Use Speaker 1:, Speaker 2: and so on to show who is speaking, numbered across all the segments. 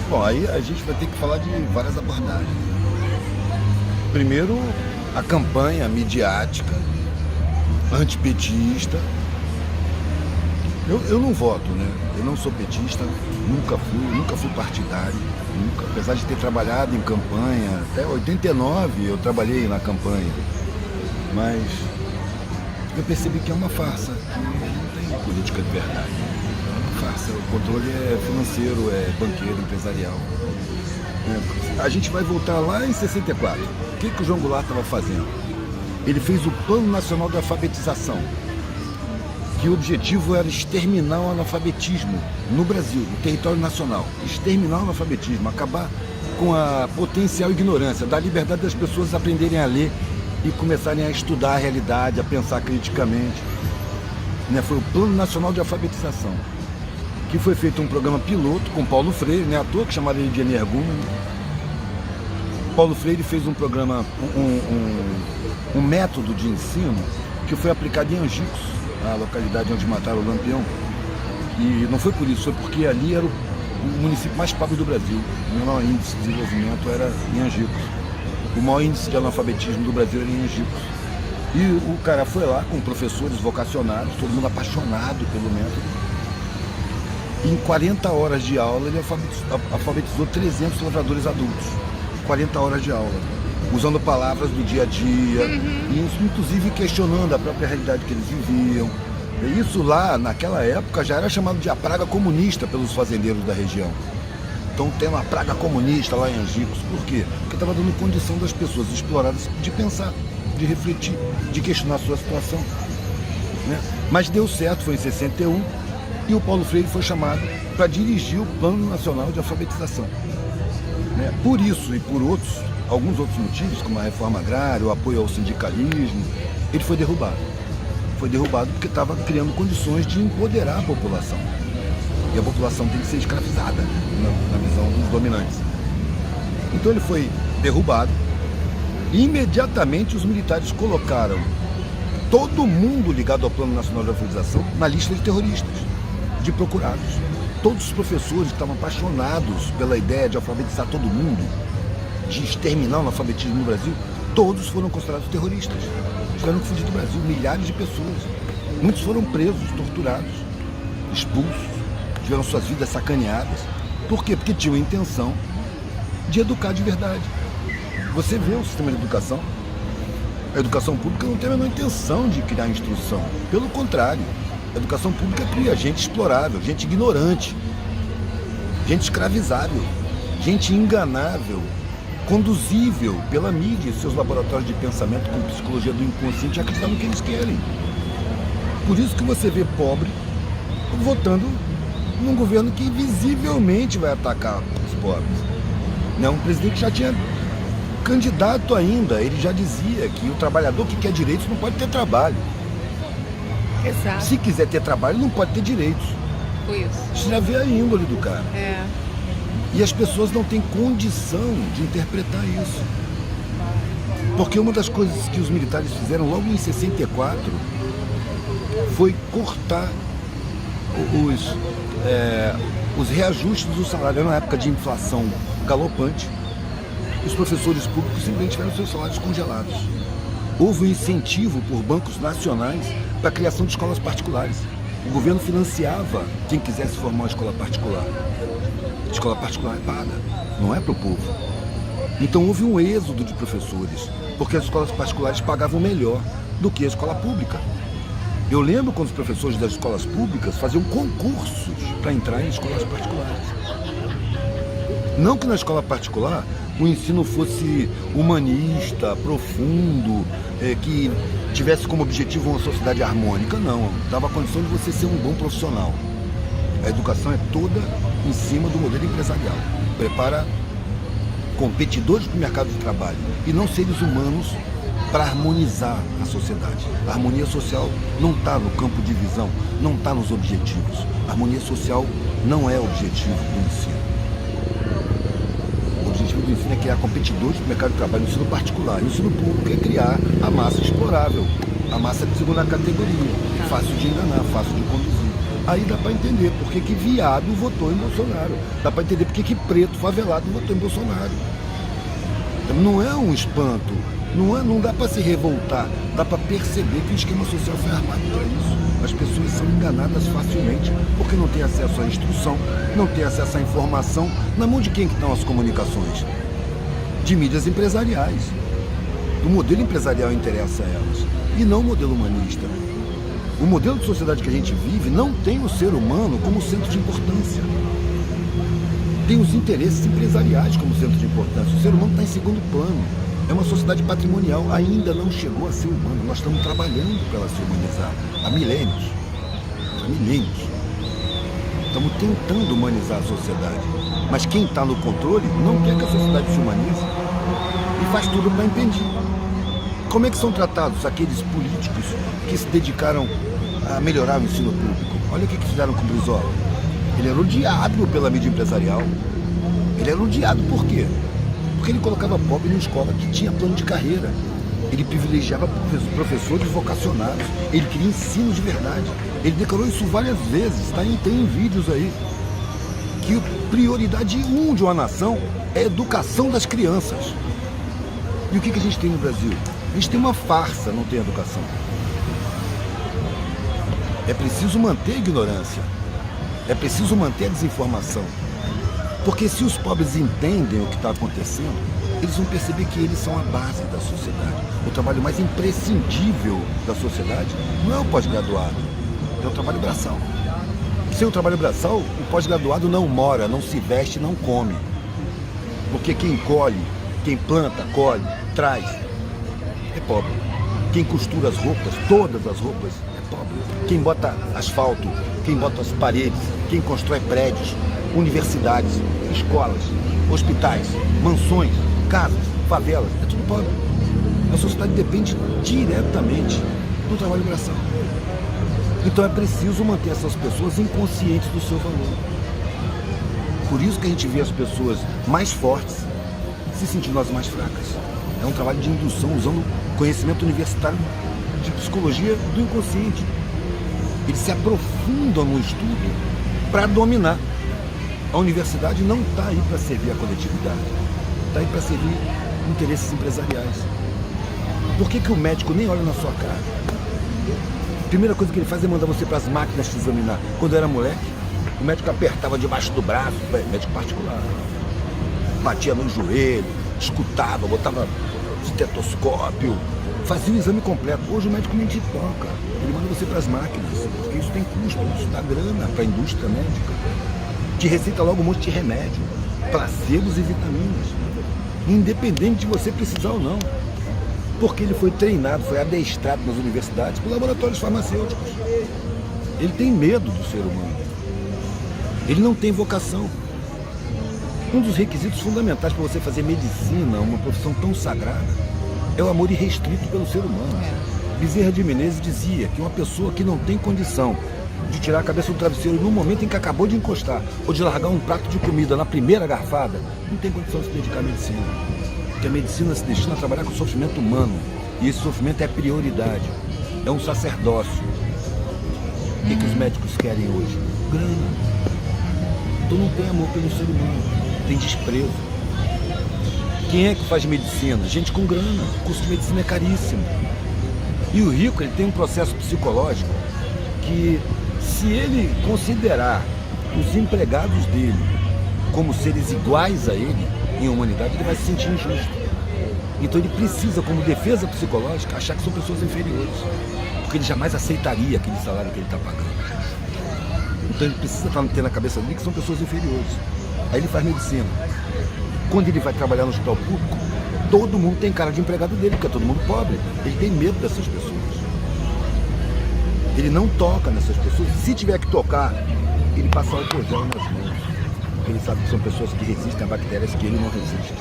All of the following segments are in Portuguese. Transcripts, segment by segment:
Speaker 1: Bom, aí a gente vai ter que falar de várias abordagens. Primeiro, a campanha midiática, antipetista. Eu não voto, né? Eu não sou petista, nunca fui partidário, nunca. Apesar de ter trabalhado em campanha, até 89 eu trabalhei na campanha. Mas eu percebi que é uma farsa, que não tem política de verdade. É uma farsa, o controle é financeiro, é banqueiro, empresarial. A gente vai voltar lá em 64. O que o João Goulart estava fazendo? Ele fez o Plano Nacional de Alfabetização, que o objetivo era exterminar o analfabetismo no Brasil, no território nacional. Exterminar o analfabetismo, acabar com a potencial ignorância, dar liberdade das pessoas aprenderem a ler e começarem a estudar a realidade, a pensar criticamente. Foi o Plano Nacional de Alfabetização, que foi feito um programa piloto com Paulo Freire, à toa que chamaram ele de energúmeno. Paulo Freire fez um programa, um método de ensino que foi aplicado em Angicos, a localidade onde mataram o Lampião. E não foi por isso, foi porque ali era o município mais pobre do Brasil. O menor índice de desenvolvimento era em Angicos. O maior índice de analfabetismo do Brasil era em Angicos. E o cara foi lá com professores vocacionados, todo mundo apaixonado pelo método. Em 40 horas de aula, ele alfabetizou 300 lavradores adultos. 40 horas de aula, usando palavras do dia a dia, e isso, inclusive, questionando a própria realidade que eles viviam. E isso lá, naquela época, já era chamado de a praga comunista pelos fazendeiros da região. Então, tem uma praga comunista lá em Angicos. Por quê? Porque estava dando condição das pessoas exploradas de pensar, de refletir, de questionar a sua situação. Mas deu certo, foi em 61, e o Paulo Freire foi chamado para dirigir o Plano Nacional de Alfabetização. Por isso e por alguns outros motivos, como a reforma agrária, o apoio ao sindicalismo, ele foi derrubado. Foi derrubado porque estava criando condições de empoderar a população. E a população tem que ser escravizada, na visão dos dominantes. Então ele foi derrubado. E imediatamente os militares colocaram todo mundo ligado ao Plano Nacional de Alfabetização na lista de terroristas, de procurados. Todos os professores que estavam apaixonados pela ideia de alfabetizar todo mundo, de exterminar o analfabetismo no Brasil, todos foram considerados terroristas. Tiveram que fugir do Brasil, milhares de pessoas. Muitos foram presos, torturados, expulsos, tiveram suas vidas sacaneadas. Por quê? Porque tinham a intenção de educar de verdade. Você vê o sistema de educação, a educação pública não tem a menor intenção de criar instrução. Pelo contrário, a educação pública cria gente explorável, gente ignorante, gente escravizável, gente enganável, conduzível pela mídia e seus laboratórios de pensamento com psicologia do inconsciente, acreditando no que eles querem. Por isso que você vê pobre votando num governo que visivelmente vai atacar os pobres. Um presidente que já tinha candidato ainda, ele já dizia que o trabalhador que quer direitos não pode ter trabalho.
Speaker 2: Exato.
Speaker 1: Se quiser ter trabalho, não pode ter direitos.
Speaker 2: Isso.
Speaker 1: Você já vê a índole do cara.
Speaker 2: É.
Speaker 1: E as pessoas não têm condição de interpretar isso. Porque uma das coisas que os militares fizeram logo em 64 foi cortar os reajustes do salário. Era uma época de inflação galopante. Os professores públicos simplesmente tiveram seus salários congelados. Houve um incentivo por bancos nacionais para a criação de escolas particulares. O governo financiava quem quisesse formar uma escola particular. A escola particular é paga, não é para o povo. Então houve um êxodo de professores, porque as escolas particulares pagavam melhor do que a escola pública. Eu lembro quando os professores das escolas públicas faziam concursos para entrar em escolas particulares. Não que na escola particular o ensino fosse humanista, profundo, que tivesse como objetivo uma sociedade harmônica, não. Dava a condição de você ser um bom profissional. A educação é toda em cima do modelo empresarial. Prepara competidores para o mercado de trabalho e não seres humanos para harmonizar a sociedade. A harmonia social não está no campo de visão, não está nos objetivos. A harmonia social não é o objetivo do ensino. O objetivo do ensino é criar competidores para o mercado de trabalho no ensino particular. O ensino público é criar a massa explorável, a massa de segunda categoria, fácil de enganar, fácil de conduzir. Aí dá para entender por que viado votou em Bolsonaro. Dá para entender por que preto favelado votou em Bolsonaro. Então, não é um espanto, não dá para se revoltar, dá para perceber que o esquema social foi armado para isso. As pessoas são enganadas facilmente porque não têm acesso à instrução, não têm acesso à informação. Na mão de quem que estão as comunicações? De mídias empresariais. O modelo empresarial interessa a elas e não o modelo humanista. O modelo de sociedade que a gente vive não tem o ser humano como centro de importância. Tem os interesses empresariais como centro de importância. O ser humano está em segundo plano. É uma sociedade patrimonial, ainda não chegou a ser humano. Nós estamos trabalhando para ela se humanizar há milênios. Há milênios. Estamos tentando humanizar a sociedade. Mas quem está no controle não quer que a sociedade se humanize e faz tudo para impedir. Como é que são tratados aqueles políticos que se dedicaram a melhorar o ensino público? Olha o que fizeram com o Brizola. Ele era odiado pela mídia empresarial. Ele era odiado por quê? Porque ele colocava pobre numa escola que tinha plano de carreira. Ele privilegiava professores vocacionados. Ele queria ensino de verdade. Ele declarou isso várias vezes, tá? Tem vídeos aí. Que prioridade 1 de uma nação é a educação das crianças. E o que a gente tem no Brasil? A gente tem uma farsa, não tem educação. É preciso manter a ignorância. É preciso manter a desinformação. Porque se os pobres entendem o que está acontecendo, eles vão perceber que eles são a base da sociedade. O trabalho mais imprescindível da sociedade não é o pós-graduado, é o trabalho braçal. Sem o trabalho braçal, o pós-graduado não mora, não se veste, não come. Porque quem colhe, quem planta, colhe, traz, é pobre. Quem costura as roupas, todas as roupas, é pobre. Quem bota asfalto, quem bota as paredes, quem constrói prédios, universidades, escolas, hospitais, mansões, casas, favelas, é tudo pobre. A sociedade depende diretamente do trabalho braçal. Então é preciso manter essas pessoas inconscientes do seu valor. Por isso que a gente vê as pessoas mais fortes se sentindo as mais fracas. É um trabalho de indução usando conhecimento universitário de psicologia do inconsciente. Eles se aprofundam no estudo para dominar. A universidade não está aí para servir a coletividade, está aí para servir interesses empresariais. Por que o médico nem olha na sua cara? A primeira coisa que ele faz é mandar você para as máquinas te examinar. Quando eu era moleque, o médico apertava debaixo do braço, médico particular, batia no joelho, escutava, botava estetoscópio, fazia o exame completo. Hoje o médico nem te toca, ele manda você para as máquinas, porque isso tem custo, isso dá grana para a indústria médica. Te receita logo um monte de remédio, placebos e vitaminas, independente de você precisar ou não. Porque ele foi treinado, foi adestrado nas universidades por laboratórios farmacêuticos. Ele tem medo do ser humano. Ele não tem vocação. Um dos requisitos fundamentais para você fazer medicina, uma profissão tão sagrada, é o amor irrestrito pelo ser humano. Bezerra de Menezes dizia que uma pessoa que não tem condição de tirar a cabeça do travesseiro no momento em que acabou de encostar, ou de largar um prato de comida na primeira garfada, não tem condição de se dedicar à medicina. Porque a medicina se destina a trabalhar com o sofrimento humano. E esse sofrimento é prioridade. É um sacerdócio. O que os médicos querem hoje? Grana. Então não tem amor pelo ser humano. Tem desprezo. Quem é que faz medicina? Gente com grana. O curso de medicina é caríssimo. E o rico, ele tem um processo psicológico que, se ele considerar os empregados dele como seres iguais a ele, em humanidade, ele vai se sentir injusto. Então ele precisa, como defesa psicológica, achar que são pessoas inferiores. Porque ele jamais aceitaria aquele salário que ele está pagando. Então ele precisa ter na cabeça dele que são pessoas inferiores. Aí ele faz medicina. Quando ele vai trabalhar no hospital público, todo mundo tem cara de empregado dele, porque é todo mundo pobre. Ele tem medo dessas pessoas. Ele não toca nessas pessoas. Se tiver que tocar, ele passa álcool gel nas mãos. Porque ele sabe que são pessoas que resistem a bactérias que ele não resiste.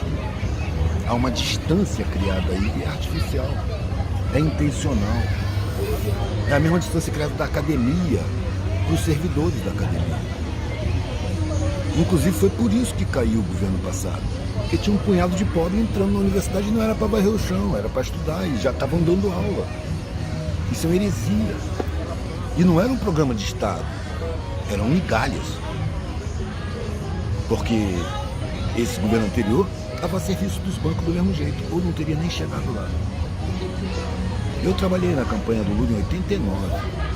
Speaker 1: Há uma distância criada aí, é artificial, é intencional. É a mesma distância criada da academia para os servidores da academia. Inclusive foi por isso que caiu o governo passado. Porque tinha um punhado de pobre entrando na universidade e não era para varrer o chão, era para estudar e já estavam dando aula. Isso é uma heresia. E não era um programa de Estado. eram migalhas. Porque esse governo anterior estava a serviço dos bancos do mesmo jeito, ou não teria nem chegado lá. Eu trabalhei na campanha do Lula em 89,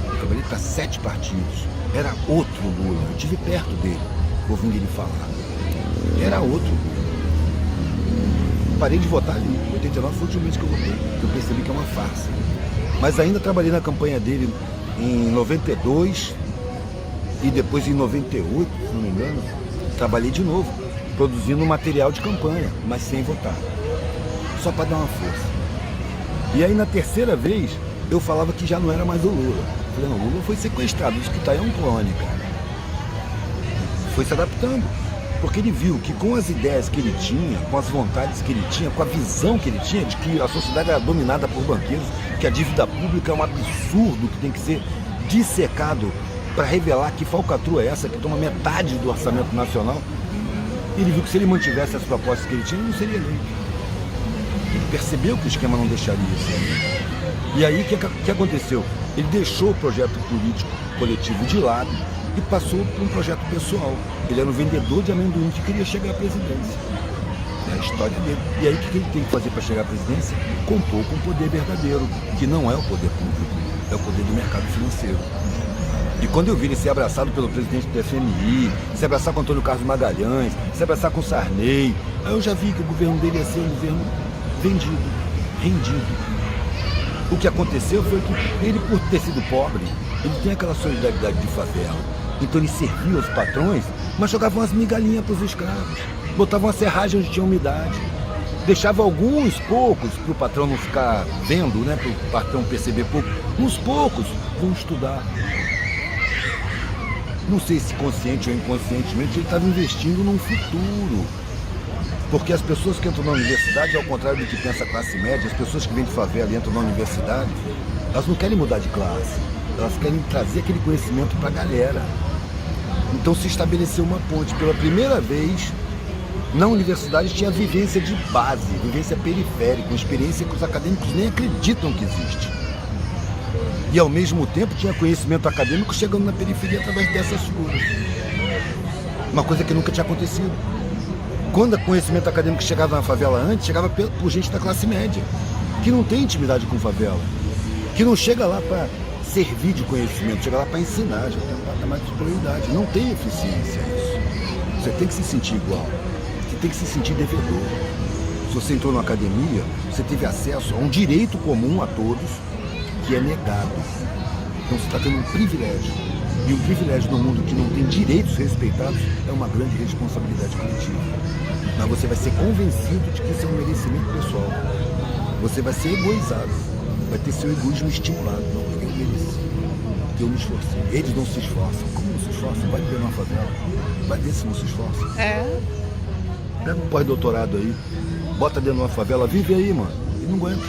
Speaker 1: eu trabalhei para 7 partidos, era outro Lula, eu estive perto dele, ouvindo ele falar, era outro Lula. Parei de votar ali, em 89 foi o último mês que eu votei, eu percebi que é uma farsa. Mas ainda trabalhei na campanha dele em 92 e depois em 98, se não me engano, trabalhei de novo, produzindo material de campanha, mas sem votar, só para dar uma força. E aí na terceira vez, eu falava que já não era mais o Lula. Eu falei, não, o Lula foi sequestrado, isso que tá aí é um clone, cara. Foi se adaptando, porque ele viu que com as ideias que ele tinha, com as vontades que ele tinha, com a visão que ele tinha de que a sociedade era dominada por banqueiros, que a dívida pública é um absurdo que tem que ser dissecado para revelar que falcatrua é essa, que toma metade do orçamento nacional. Ele viu que se ele mantivesse as propostas que ele tinha, ele não seria eleito. Ele percebeu que o esquema não deixaria isso. E aí, o que aconteceu? Ele deixou o projeto político coletivo de lado e passou para um projeto pessoal. Ele era um vendedor de amendoim que queria chegar à presidência. É a história dele. E aí, o que ele tem que fazer para chegar à presidência? Compor com o poder verdadeiro, que não é o poder público, é o poder do mercado financeiro. E quando eu vi ele ser abraçado pelo presidente do FMI, se abraçar com Antônio Carlos Magalhães, se abraçar com Sarney, aí eu já vi que o governo dele ia ser um governo vendido, rendido. O que aconteceu foi que ele, por ter sido pobre, ele tem aquela solidariedade de favela. Então ele servia os patrões, mas jogava umas migalhinhas para os escravos. Botava uma serragem onde tinha umidade. Deixava alguns poucos para o patrão não ficar vendo, né, para o patrão perceber pouco. Uns poucos vão estudar. Não sei se consciente ou inconscientemente, ele estava investindo num futuro. Porque as pessoas que entram na universidade, ao contrário do que pensa a classe média, as pessoas que vêm de favela e entram na universidade, elas não querem mudar de classe, elas querem trazer aquele conhecimento para a galera. Então se estabeleceu uma ponte. Pela primeira vez, na universidade tinha vivência de base, vivência periférica, uma experiência que os acadêmicos nem acreditam que existe. E ao mesmo tempo tinha conhecimento acadêmico chegando na periferia através dessas figuras. Uma coisa que nunca tinha acontecido. Quando o conhecimento acadêmico chegava na favela antes, chegava por gente da classe média, que não tem intimidade com favela, que não chega lá para servir de conhecimento, chega lá para ensinar, já tem um patamar de superioridade. Não tem eficiência isso. Você tem que se sentir igual, você tem que se sentir devedor. Se você entrou na academia, você teve acesso a um direito comum a todos, que é negado. Então você está tendo um privilégio. E um privilégio no mundo que não tem direitos respeitados é uma grande responsabilidade coletiva. Mas você vai ser convencido de que isso é um merecimento pessoal. Você vai ser egoizado. Vai ter seu egoísmo estimulado. Não, porque eu mereci. Porque eu me esforcei. Eles não se esforçam. Como não se esforçam? Vai viver numa favela. Vai ver se não se esforça.
Speaker 2: É.
Speaker 1: Pega um pós-doutorado aí, bota dentro de uma favela, vive aí, mano. Ele não aguenta.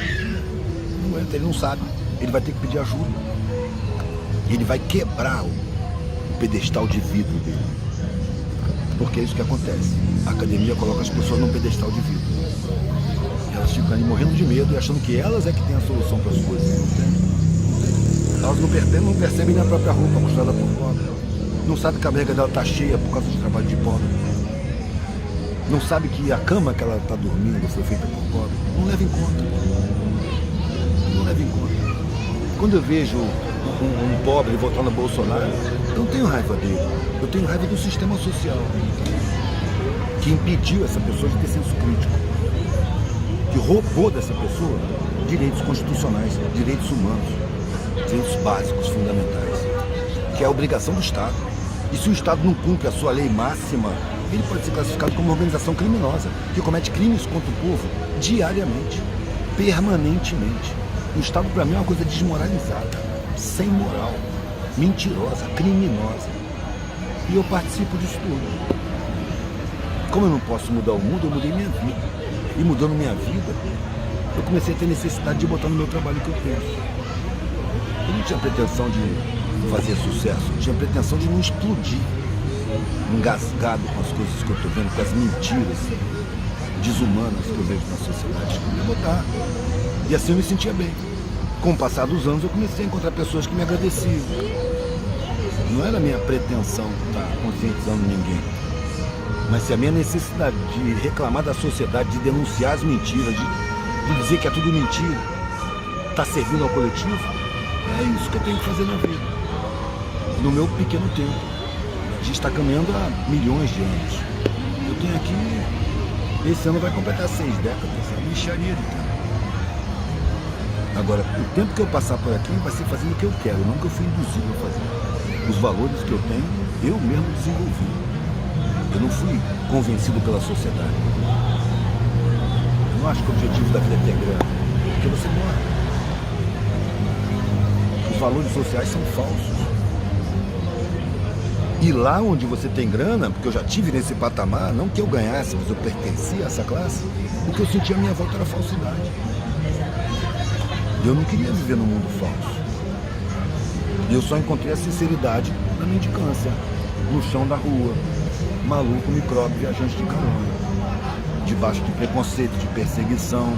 Speaker 1: Não aguenta, ele não sabe. Ele vai ter que pedir ajuda. Ele vai quebrar o pedestal de vidro dele. Porque é isso que acontece. A academia coloca as pessoas num pedestal de vidro. E elas ficam ali morrendo de medo e achando que elas é que têm a solução para as coisas. Não tem. Elas não percebem nem a própria roupa costurada por pobre. Não sabem que a barriga dela está cheia por causa de trabalho de pobre. Não sabe que a cama que ela está dormindo foi feita por pobre. Não leva em conta. Não leva em conta. Quando eu vejo um pobre votando no Bolsonaro, eu não tenho raiva dele. Eu tenho raiva do sistema social que impediu essa pessoa de ter senso crítico, que roubou dessa pessoa direitos constitucionais, direitos humanos, direitos básicos, fundamentais, que é a obrigação do Estado. E se o Estado não cumpre a sua lei máxima, ele pode ser classificado como uma organização criminosa, que comete crimes contra o povo diariamente, permanentemente. O Estado, para mim, é uma coisa desmoralizada, sem moral, mentirosa, criminosa. E eu participo disso tudo. Como eu não posso mudar o mundo, eu mudei minha vida. E mudando minha vida, eu comecei a ter necessidade de botar no meu trabalho o que eu penso. Eu não tinha pretensão de fazer sucesso, eu tinha pretensão de não explodir, engasgado com as coisas que eu estou vendo, com as mentiras desumanas que eu vejo na sociedade. Eu queria botar. E assim eu me sentia bem. Com o passar dos anos, eu comecei a encontrar pessoas que me agradeciam. Não era a minha pretensão estar conscientizando ninguém. Mas se a minha necessidade de reclamar da sociedade, de denunciar as mentiras, de dizer que é tudo mentira, está servindo ao coletivo, é isso que eu tenho que fazer na vida. No meu pequeno tempo. A gente está caminhando há milhões de anos. Eu tenho aqui, esse ano vai completar 6 décadas, é uma mixaria de tempo. Agora, o tempo que eu passar por aqui vai ser fazendo o que eu quero, não o que eu fui induzido a fazer. Os valores que eu tenho, eu mesmo desenvolvi. Eu não fui convencido pela sociedade. Eu não acho que o objetivo da vida é ter grana, porque você morre. Os valores sociais são falsos. E lá onde você tem grana, porque eu já tive nesse patamar, não que eu ganhasse, mas eu pertencia a essa classe, o que eu sentia à minha volta era falsidade. Eu não queria viver num mundo falso. E eu só encontrei a sinceridade na mendicância, no chão da rua, maluco, micróbio, viajante de carona, debaixo de preconceito, de perseguição,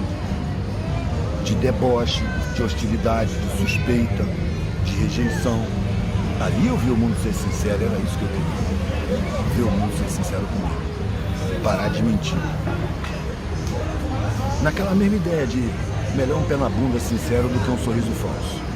Speaker 1: de deboche, de hostilidade, de suspeita, de rejeição. Ali eu vi o mundo ser sincero, era isso que eu queria. Ver o mundo ser sincero comigo. Parar de mentir. Naquela mesma ideia de melhor um pé na bunda sincero do que um sorriso falso.